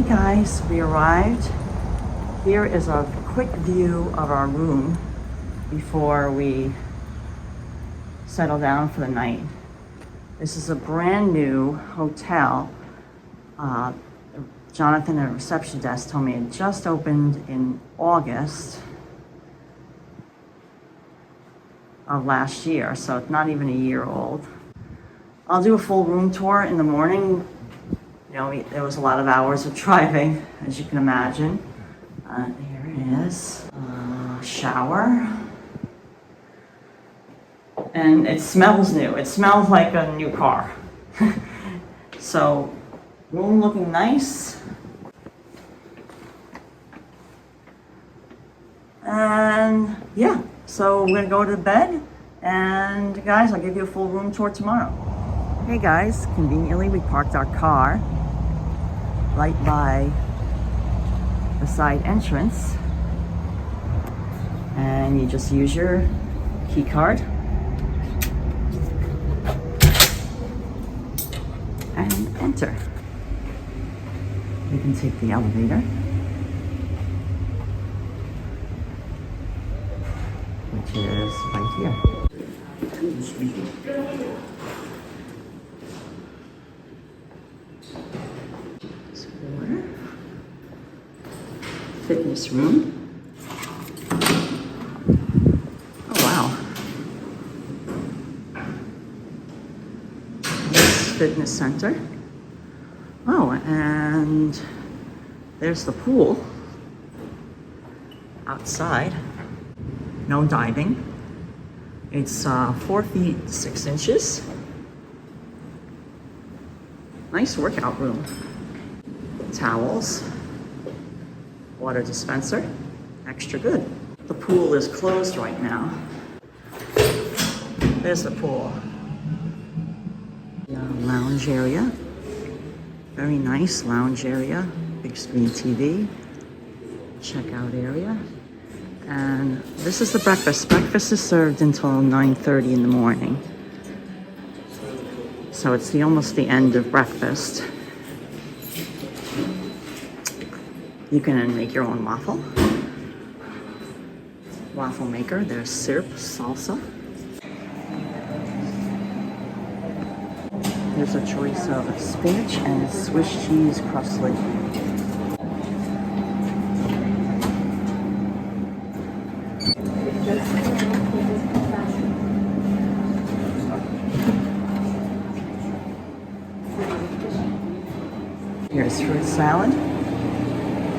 Hey guys, we arrived. Here is a quick view of our room before we settle down for the night. This is a brand new hotel. Jonathan at the reception desk told me it just opened in August of last year, so it's not even a year old. I'll do a full room tour in the morning. You know, there was a lot of hours of driving, as you can imagine. Here it is, shower. And it smells new. It smells like a new car. So, room looking nice. And yeah, so we're gonna go to bed. And guys, I'll give you a full room tour tomorrow. Hey guys, conveniently we parked our car right by the side entrance. And you just use your key card and enter. You can take the elevator, which is right here. Fitness room. Oh wow. This fitness center. Oh, and there's the pool outside. No diving. It's 4 feet 6 inches. Nice workout room. Towels. Water dispenser, extra good. The pool is closed right now. There's the pool. Lounge area, very nice lounge area. Big screen TV, checkout area. And this is the breakfast. Breakfast is served until 9:30 in the morning. So it's almost the end of breakfast. You can make your own waffle maker. There's syrup, salsa. There's a choice of spinach and Swiss cheese crustlet. Here's fruit salad.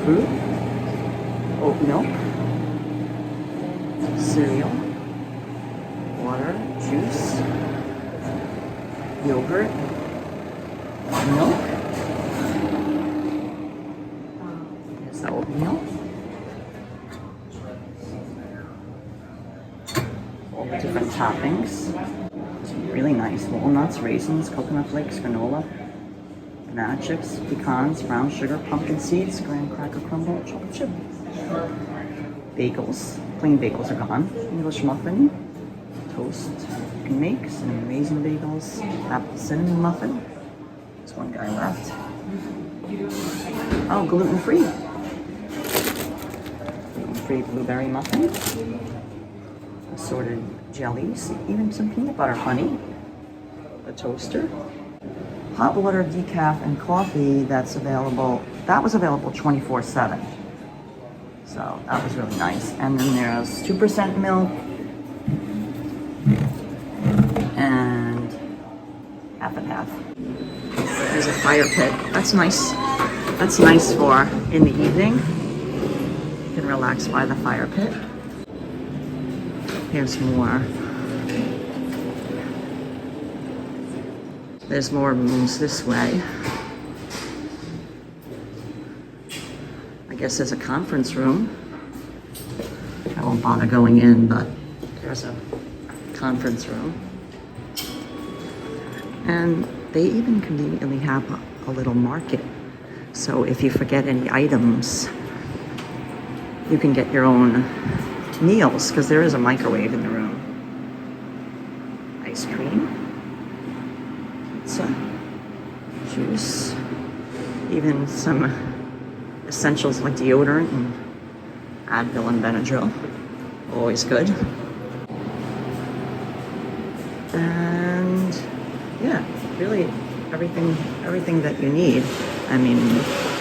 Fruit, oat milk, cereal, water, juice, yogurt, milk. Here's the oatmeal. All the different toppings. It's really nice. Walnuts, raisins, coconut flakes, granola, banana chips, pecans, brown sugar, pumpkin seeds, graham cracker crumble, chocolate chip. Bagels. Plain bagels are gone. English muffin. Toast. You can make cinnamon raisin bagels. Apple cinnamon muffin. There's one guy left. Oh, gluten-free. Gluten-free blueberry muffin. Assorted jellies. Even some peanut butter honey. A toaster. Hot water, decaf, and coffee that's available. That was available 24/7. So that was really nice. And then there's 2% milk and half and half. There's a fire pit. That's nice. That's nice for in the evening. You can relax by the fire pit. Here's more. There's more rooms this way. I guess there's a conference room. I won't bother going in, but there's a conference room. And they even conveniently have a little market. So if you forget any items, you can get your own meals, because there is a microwave in the room. Ice cream. Pizza, juice, even some essentials like deodorant and Advil and Benadryl. Always good. And yeah, really everything that you need. I mean,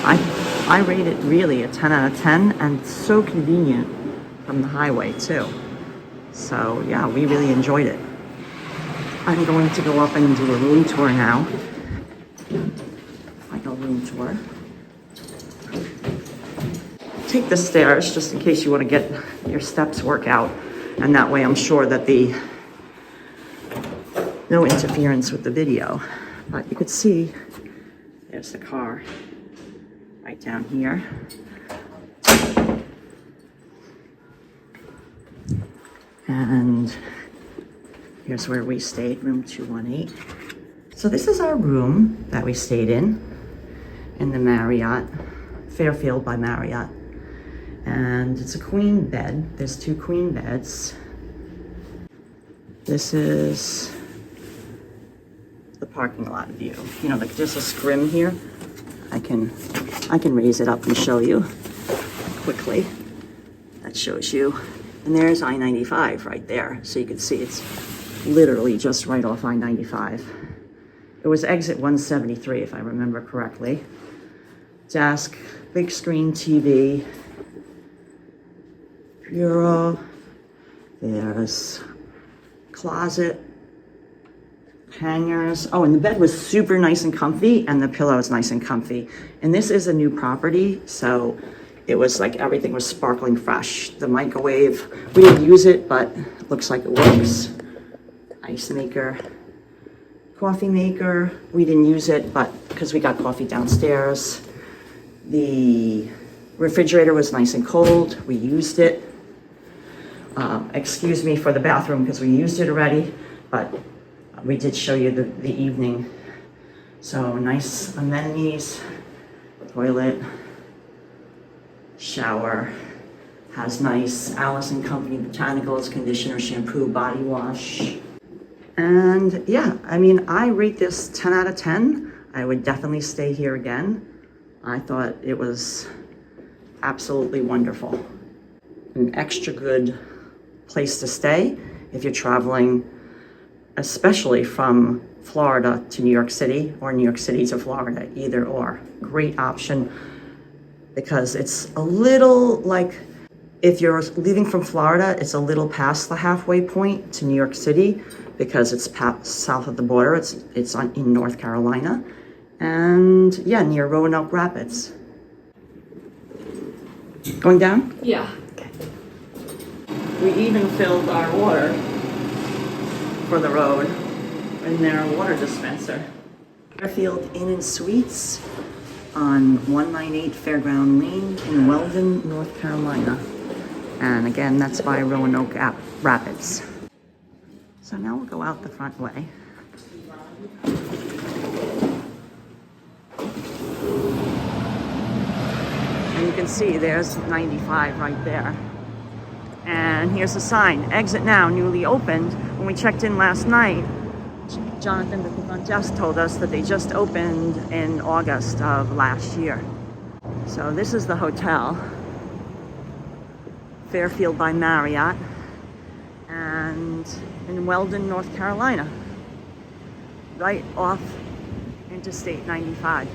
I rate it really a 10 out of 10, and so convenient from the highway too. So yeah, we really enjoyed it. I'm going to go up and do a room tour now. Final room tour. Take the stairs just in case you want to get your steps workout, and that way I'm sure that no interference with the video. But you could see there's the car right down here. And here's where we stayed, room 218. So this is our room that we stayed in the Marriott, Fairfield by Marriott. And it's a queen bed. There's 2 queen beds. This is the parking lot view. You know, there's a scrim here. I can raise it up and show you quickly. That shows you. And there's I-95 right there. So you can see it's literally just right off I-95. It was exit 173, if I remember correctly. Desk, big screen TV, bureau, there's closet, hangers. Oh, and the bed was super nice and comfy, and the pillow is nice and comfy. And this is a new property, so it was like everything was sparkling fresh. The microwave, we didn't use it, but it looks like it works. Ice maker, coffee maker. We didn't use it, but because we got coffee downstairs. The refrigerator was nice and cold. We used it. Excuse me for the bathroom because we used it already, but we did show you the evening. So nice amenities, toilet, shower, has nice Alice & Company botanicals, conditioner, shampoo, body wash. And yeah, I mean, I rate this 10 out of 10. I would definitely stay here again. I thought it was absolutely wonderful. An extra good place to stay if you're traveling, especially from Florida to New York City or New York City to Florida, either or. Great option because it's a little like, if you're leaving from Florida, it's a little past the halfway point to New York City because it's south of the border. It's in North Carolina. And yeah, near Roanoke Rapids. Going down? Yeah. Okay. We even filled our water for the road in their water dispenser. Fairfield Inn Suites on 198 Fairground Lane in Weldon, North Carolina. And again, that's by Roanoke Rapids. So now we'll go out the front way. And you can see there's 95 right there. And here's the sign, exit now, newly opened. When we checked in last night, Jonathan, the front desk, told us that they just opened in August of last year. So this is the hotel, Fairfield by Marriott, and in Weldon, North Carolina, right off Interstate 95.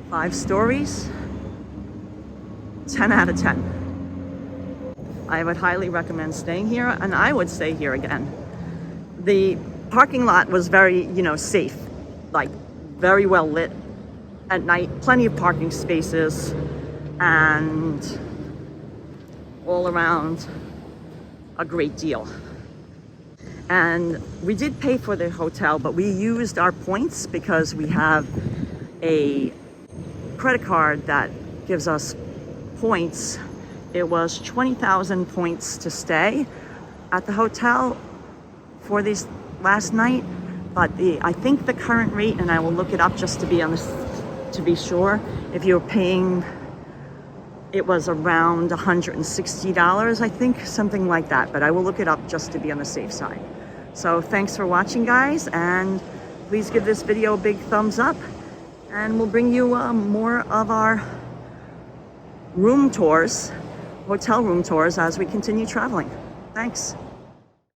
5 stories, 10 out of 10. I would highly recommend staying here, and I would stay here again. The parking lot was very, safe, like very well lit at night, plenty of parking spaces, and all around a great deal. And we did pay for the hotel, but we used our points because we have a credit card that gives us points. It was 20,000 points to stay at the hotel for this last night, but I think the current rate, and I will look it up just to be sure, if you're paying, it was around $160, I think, something like that, but I will look it up just to be on the safe side. So thanks for watching, guys, and please give this video a big thumbs up, And we'll bring you more of our room tours, hotel room tours, as we continue traveling. Thanks.